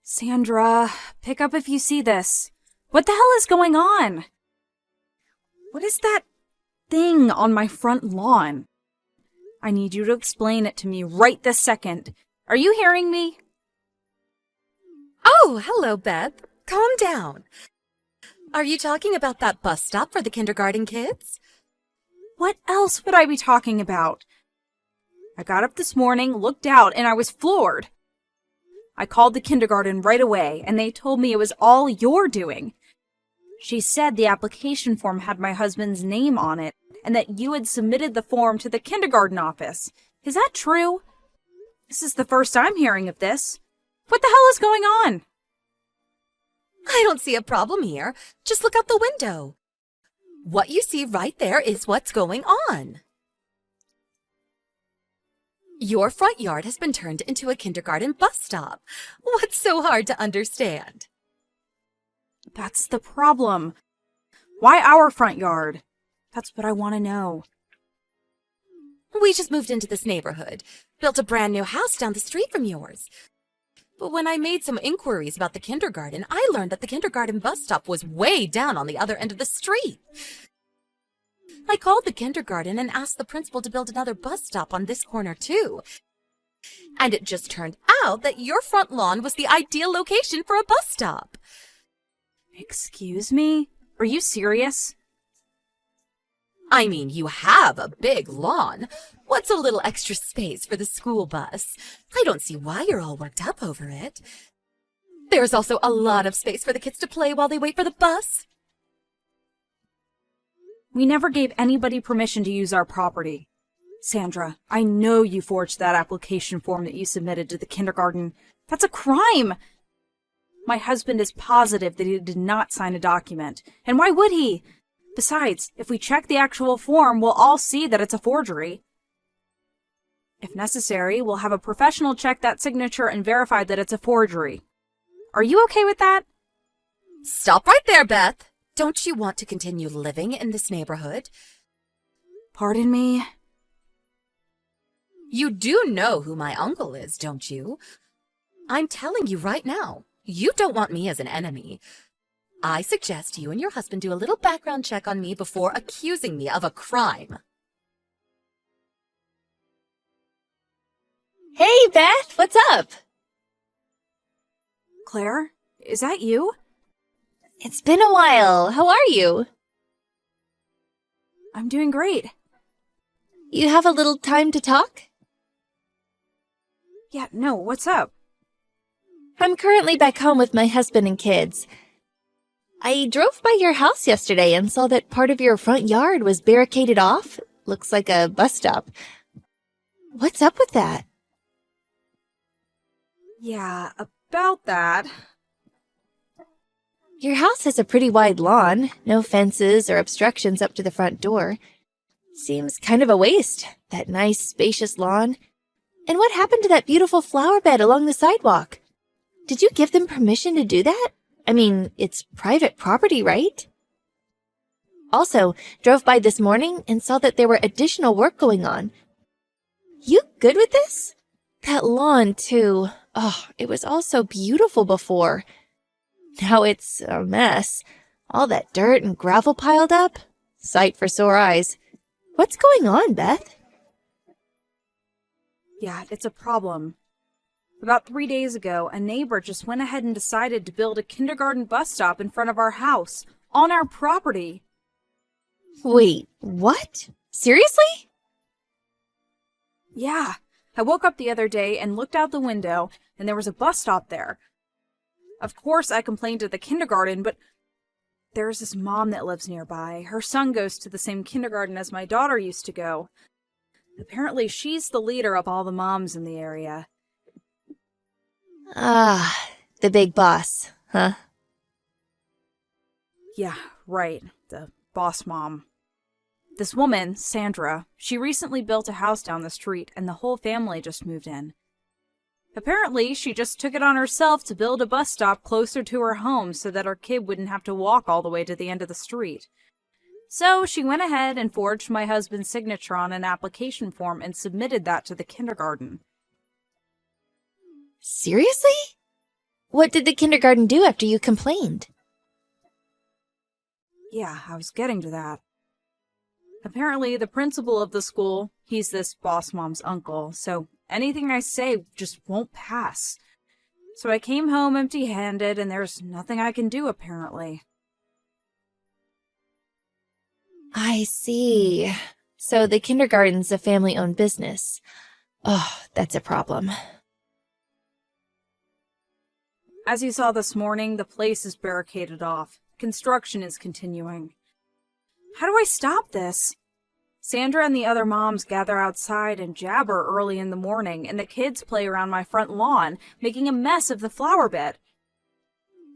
Sandra, pick up if you see this. What the hell is going on? What is that thing on my front lawn? I need you to explain it to me right this second. Are you hearing me? Oh, hello, Beth. Calm down. Are you talking about that bus stop for the kindergarten kids? What else would I be talking about? I got up this morning, looked out, and I was floored. I called the kindergarten right away, and they told me it was all your doing. She said the application form had my husband's name on it, and that you had submitted the form to the kindergarten office. Is that true? This is the first I'm hearing of this. What the hell is going on? I don't see a problem here. Just look out the window. What you see right there is what's going on. Your front yard has been turned into a kindergarten bus stop. What's so hard to understand? That's the problem. Why our front yard? That's what I want to know. We just moved into this neighborhood, built a brand new house down the street from yours. But when I made some inquiries about the kindergarten, I learned that the kindergarten bus stop was way down on the other end of the street. I called the kindergarten and asked the principal to build another bus stop on this corner too. And it just turned out that your front lawn was the ideal location for a bus stop. Excuse me? Are you serious? I mean, you have a big lawn. What's a little extra space for the school bus? I don't see why you're all worked up over it. There's also a lot of space for the kids to play while they wait for the bus. We never gave anybody permission to use our property. Sandra, I know you forged that application form that you submitted to the kindergarten. That's a crime! My husband is positive that he did not sign a document. And why would he? Besides, if we check the actual form, we'll all see that it's a forgery. If necessary, we'll have a professional check that signature and verify that it's a forgery. Are you okay with that? Stop right there, Beth. Don't you want to continue living in this neighborhood? Pardon me? You do know who my uncle is, don't you? I'm telling you right now, you don't want me as an enemy. I suggest you and your husband do a little background check on me before accusing me of a crime. Hey, Beth, what's up? Claire, is that you? It's been a while. How are you? I'm doing great. You have a little time to talk? Yeah, no, what's up? I'm currently back home with my husband and kids. I drove by your house yesterday and saw that part of your front yard was barricaded off. Looks like a bus stop. What's up with that? Yeah, about that. Your house has a pretty wide lawn, no fences or obstructions up to the front door. Seems kind of a waste, that nice, spacious lawn. And what happened to that beautiful flower bed along the sidewalk? Did you give them permission to do that? I mean, it's private property, right? Also, drove by this morning and saw that there were additional work going on. You good with this? That lawn, too. Oh, it was all so beautiful before. Now it's a mess. All that dirt and gravel piled up. Sight for sore eyes. What's going on, Beth? Yeah, it's a problem. About 3 days ago, a neighbor just went ahead and decided to build a kindergarten bus stop in front of our house, on our property. Wait, what? Seriously? Yeah, I woke up the other day and looked out the window, and there was a bus stop there. Of course, I complained to the kindergarten, but there's this mom that lives nearby. Her son goes to the same kindergarten as my daughter used to go. Apparently, she's the leader of all the moms in the area. Ah, the big boss, huh? Yeah, right. The boss mom. This woman, Sandra, she recently built a house down the street, and the whole family just moved in. Apparently, she just took it on herself to build a bus stop closer to her home so that her kid wouldn't have to walk all the way to the end of the street. So she went ahead and forged my husband's signature on an application form and submitted that to the kindergarten. Seriously? What did the kindergarten do after you complained? Yeah, I was getting to that. Apparently, the principal of the school, he's this boss mom's uncle, so anything I say just won't pass. So I came home empty-handed, and there's nothing I can do, apparently. I see. So the kindergarten's a family-owned business. Oh, that's a problem. As you saw this morning, the place is barricaded off. Construction is continuing. How do I stop this? Sandra and the other moms gather outside and jabber early in the morning, and the kids play around my front lawn, making a mess of the flower bed.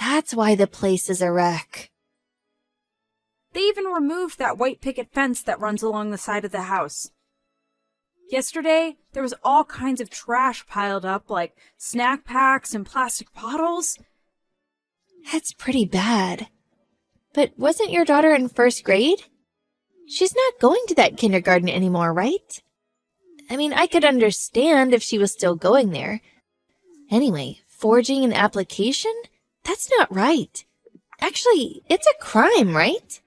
That's why the place is a wreck. They even removed that white picket fence that runs along the side of the house. Yesterday, there was all kinds of trash piled up, like snack packs and plastic bottles. That's pretty bad. But wasn't your daughter in first grade? She's not going to that kindergarten anymore, right? I mean, I could understand if she was still going there. Anyway, forging an application? That's not right. Actually, it's a crime, right?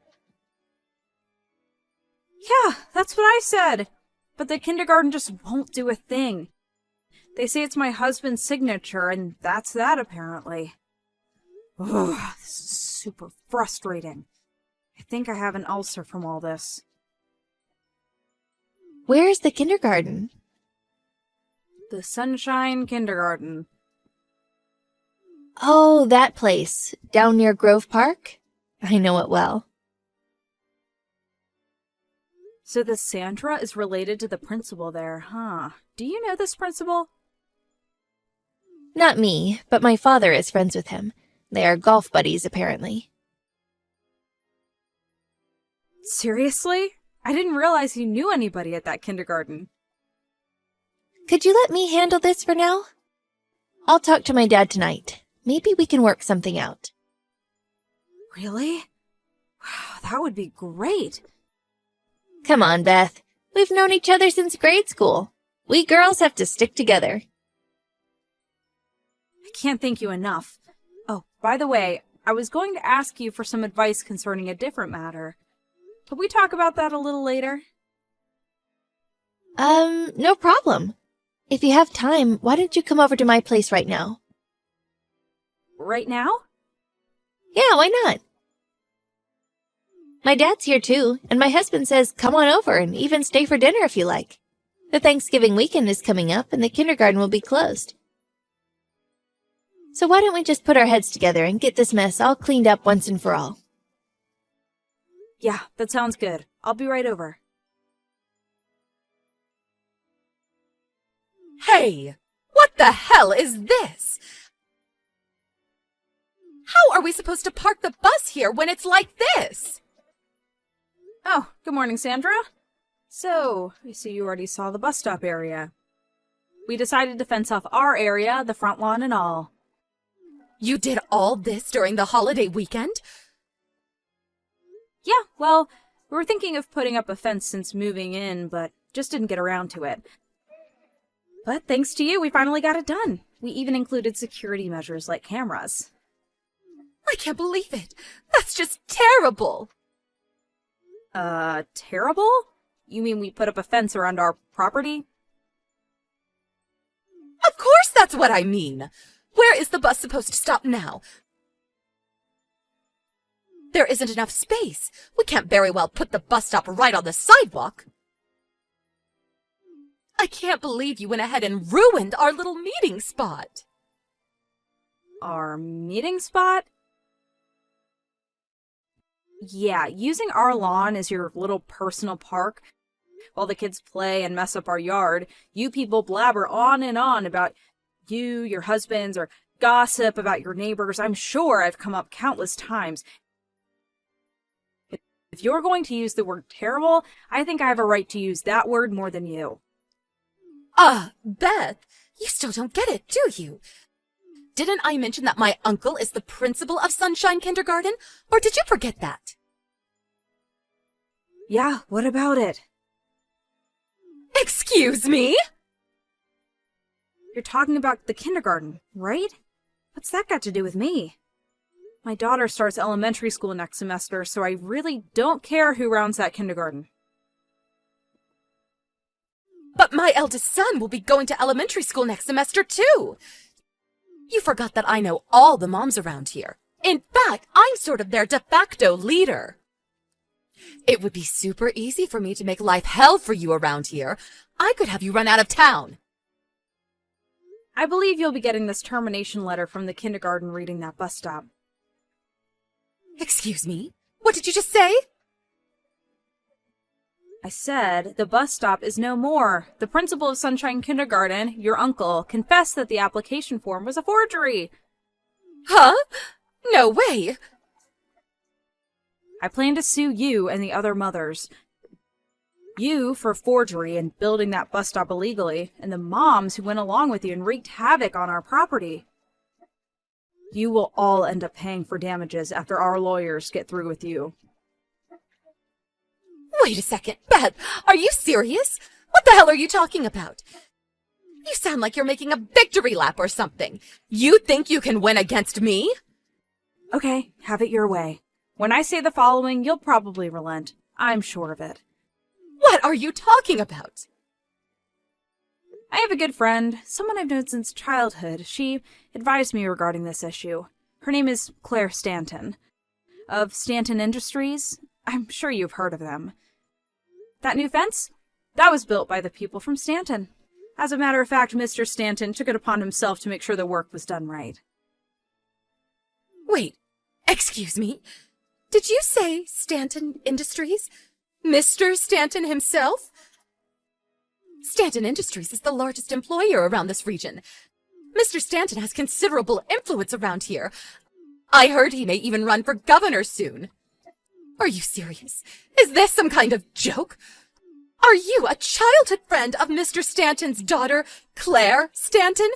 Yeah, that's what I said. But the kindergarten just won't do a thing. They say it's my husband's signature, and that's that, apparently. Ugh, this is super frustrating. I think I have an ulcer from all this. Where's the kindergarten? The Sunshine Kindergarten. Oh, that place, down near Grove Park? I know it well. So the Sandra is related to the principal there, huh? Do you know this principal? Not me, but my father is friends with him. They are golf buddies, apparently. Seriously? I didn't realize you knew anybody at that kindergarten. Could you let me handle this for now? I'll talk to my dad tonight. Maybe we can work something out. Really? Wow, that would be great. Come on, Beth. We've known each other since grade school. We girls have to stick together. I can't thank you enough. Oh, by the way, I was going to ask you for some advice concerning a different matter. Could we talk about that a little later? No problem. If you have time, why don't you come over to my place right now? Right now? Yeah, why not? My dad's here too, and my husband says come on over and even stay for dinner if you like. The Thanksgiving weekend is coming up and the kindergarten will be closed. So why don't we just put our heads together and get this mess all cleaned up once and for all? Yeah, that sounds good. I'll be right over. Hey, what the hell is this? How are we supposed to park the bus here when it's like this? Oh, good morning, Sandra. So, I see you already saw the bus stop area. We decided to fence off our area, the front lawn and all. You did all this during the holiday weekend? Yeah, well, we were thinking of putting up a fence since moving in, but just didn't get around to it. But thanks to you, we finally got it done. We even included security measures like cameras. I can't believe it. That's just terrible. Terrible? You mean we put up a fence around our property? Of course that's what I mean. Where is the bus supposed to stop now? There isn't enough space. We can't very well put the bus stop right on the sidewalk. I can't believe you went ahead and ruined our little meeting spot. Our meeting spot? Yeah, using our lawn as your little personal park while the kids play and mess up our yard, you people blabber on and on about you, your husbands, or gossip about your neighbors. I'm sure I've come up countless times. If you're going to use the word terrible, I think I have a right to use that word more than you. Beth, you still don't get it, do you? Didn't I mention that my uncle is the principal of Sunshine Kindergarten? Or did you forget that? Yeah, what about it? Excuse me? You're talking about the kindergarten, right? What's that got to do with me? My daughter starts elementary school next semester, so I really don't care who rounds that kindergarten. But my eldest son will be going to elementary school next semester, too. You forgot that I know all the moms around here. In fact, I'm sort of their de facto leader. It would be super easy for me to make life hell for you around here. I could have you run out of town. I believe you'll be getting this termination letter from the kindergarten reading that bus stop. Excuse me? What did you just say? I said the bus stop is no more. The principal of Sunshine Kindergarten, your uncle, confessed that the application form was a forgery. Huh? No way. I plan to sue you and the other mothers. You for forgery and building that bus stop illegally, and the moms who went along with you and wreaked havoc on our property. You will all end up paying for damages after our lawyers get through with you. Wait a second, Beth, are you serious? What the hell are you talking about? You sound like you're making a victory lap or something. You think you can win against me? Okay, have it your way. When I say the following, you'll probably relent. I'm sure of it. What are you talking about? I have a good friend, someone I've known since childhood. She advised me regarding this issue. Her name is Claire Stanton. Of Stanton Industries. I'm sure you've heard of them. That new fence? That was built by the people from Stanton. As a matter of fact, Mr. Stanton took it upon himself to make sure the work was done right. Wait, excuse me? Did you say Stanton Industries? Mr. Stanton himself? Stanton Industries is the largest employer around this region. Mr. Stanton has considerable influence around here. I heard he may even run for governor soon. Are you serious? Is this some kind of joke? Are you a childhood friend of Mr. Stanton's daughter, Claire Stanton?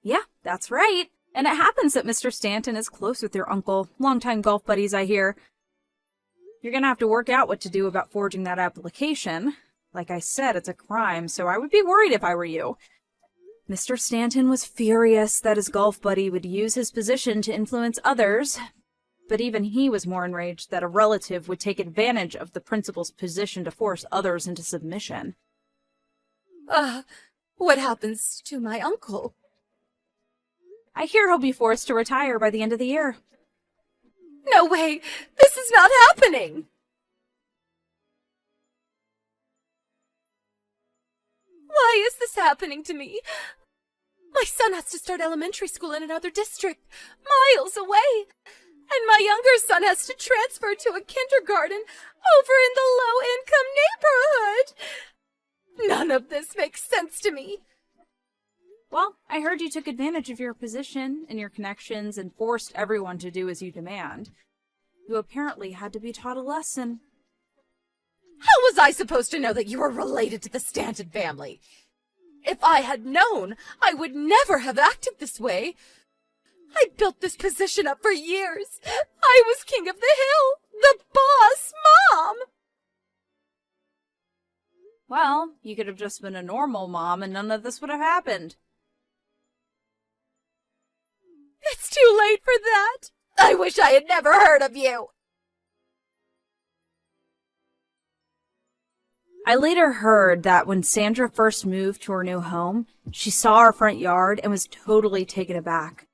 Yeah, that's right. And it happens that Mr. Stanton is close with your uncle. Longtime golf buddies, I hear. You're gonna have to work out what to do about forging that application. Like I said, it's a crime, so I would be worried if I were you. Mr. Stanton was furious that his golf buddy would use his position to influence others, but even he was more enraged that a relative would take advantage of the principal's position to force others into submission. What happens to my uncle? I hear he'll be forced to retire by the end of the year. No way! This is not happening! Why is this happening to me? My son has to start elementary school in another district, miles away. And my younger son has to transfer to a kindergarten over in the low-income neighborhood. None of this makes sense to me. Well, I heard you took advantage of your position and your connections and forced everyone to do as you demand. You apparently had to be taught a lesson. How was I supposed to know that you were related to the Stanton family? If I had known, I would never have acted this way. I built this position up for years. I was king of the hill, the boss mom. Well, you could have just been a normal mom and none of this would have happened. It's too late for that. I wish I had never heard of you. I later heard that when Sandra first moved to her new home, she saw our front yard and was totally taken aback.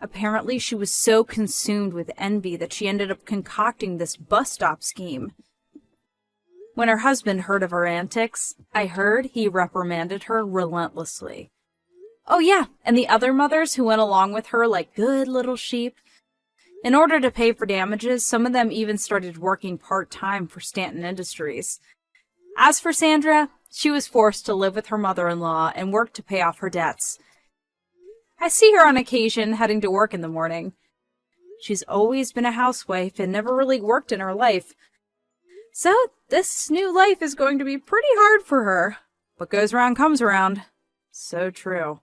Apparently, she was so consumed with envy that she ended up concocting this bus stop scheme. When her husband heard of her antics, I heard he reprimanded her relentlessly. Oh yeah, and the other mothers who went along with her like good little sheep. In order to pay for damages, some of them even started working part-time for Stanton Industries. As for Sandra, she was forced to live with her mother-in-law and work to pay off her debts. I see her on occasion heading to work in the morning. She's always been a housewife and never really worked in her life. So this new life is going to be pretty hard for her. What goes around comes around. So true.